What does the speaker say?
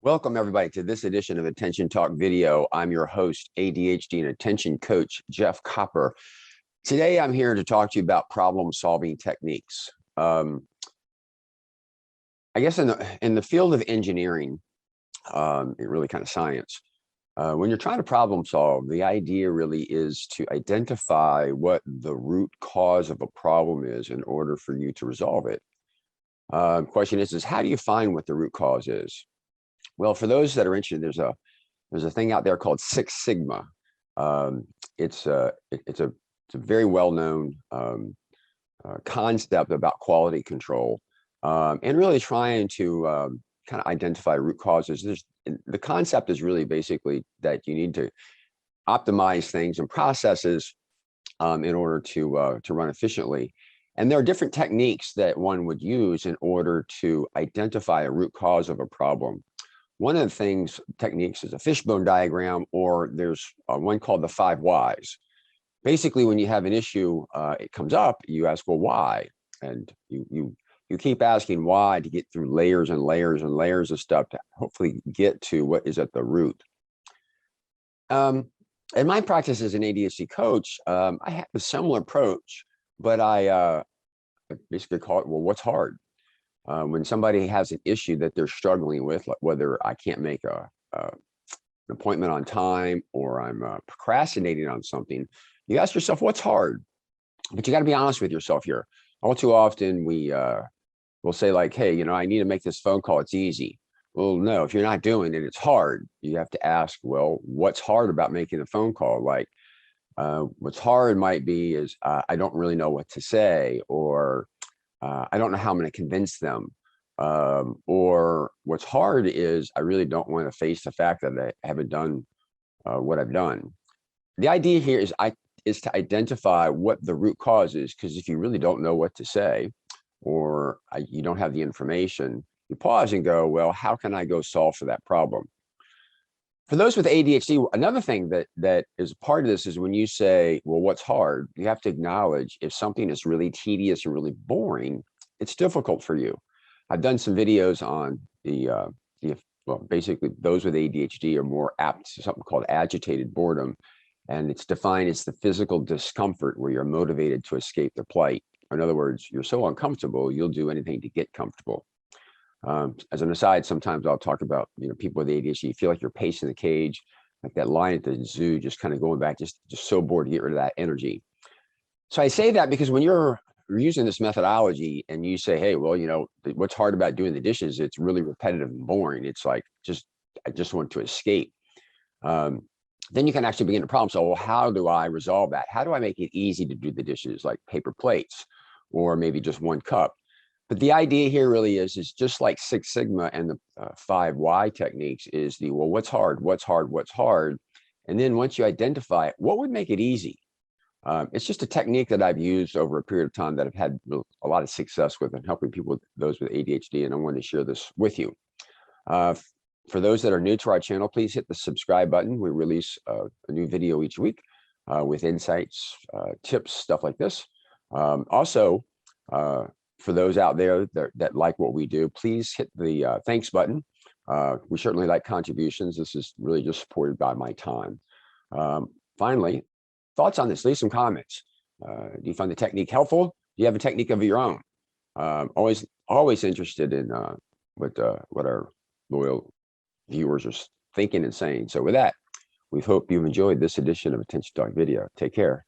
Welcome everybody to this edition of Attention Talk Video. I'm your host, ADHD and attention coach, 𝐓𝐇𝐈𝐒. Today, I'm here to talk to you about problem solving techniques. I guess in the field of engineering, really kind of science, when you're trying to problem solve, the idea really is to identify what the root cause of a problem is in order for you to resolve it. Question is how do you find what the root cause is? Well, for those that are interested, there's a thing out there called Six Sigma. It's a very well-known concept about quality control, and really trying to kind of identify root causes. The concept is really basically that you need to optimize things and processes in order to run efficiently. And there are different techniques that one would use in order to identify a root cause of a problem. One of the techniques is a fishbone diagram, or there's one called the 5 whys. Basically, when you have an issue, it comes up, you ask, well, why? And you keep asking why to get through layers and layers and layers of stuff to hopefully get to what is at the root. In my practice as an ADHD coach, I have a similar approach, but I basically call it, well, what's hard? When somebody has an issue that they're struggling with, like whether I can't make an appointment on time or I'm procrastinating on something, you ask yourself, what's hard? But you got to be honest with yourself here. All too often we'll say like, hey, I need to make this phone call. It's easy. Well, no, if you're not doing it, it's hard. You have to ask, well, what's hard about making a phone call? Like what's hard might be is I don't really know what to say, or I don't know how I'm going to convince them. Or what's hard is I really don't want to face the fact that I haven't done what I've done. The idea here is to identify what the root cause is, because if you really don't know what to say, or you don't have the information, you pause and go, well, how can I go solve for that problem? For those with ADHD, another thing that is part of this is when you say, well, what's hard? You have to acknowledge if something is really tedious or really boring, it's difficult for you. I've done some videos on well, basically those with ADHD are more apt to something called agitated boredom. And it's defined as the physical discomfort where you're motivated to escape the plight. In other words, you're so uncomfortable, you'll do anything to get comfortable. As an aside, sometimes I'll talk about, people with ADHD, you feel like you're pacing the cage, like that lion at the zoo, just kind of going back, just so bored to get rid of that energy. So I say that because when you're using this methodology and you say, hey, well, what's hard about doing the dishes? It's really repetitive and boring. It's like, I just want to escape. Then you can actually begin to problem solve. Well, how do I resolve that? How do I make it easy to do the dishes, like paper plates, or maybe just 1 cup? But the idea here really is just like Six Sigma and the 5 why techniques is well, what's hard, what's hard, what's hard? And then once you identify it, what would make it easy? It's just a technique that I've used over a period of time that I've had a lot of success with and helping people, those with ADHD, and I wanted to share this with you. For those that are new to our channel, please hit the subscribe button. We release a new video each week with insights, tips, stuff like this. Also, for those out there that like what we do, please hit the thanks button. We certainly like contributions. This is really just supported by my time. Finally, thoughts on this? Leave some comments. Do you find the technique helpful? Do you have a technique of your own? Always interested in what our loyal viewers are thinking and saying. So with that, we hope you've enjoyed this edition of Attention Talk Video. Take care.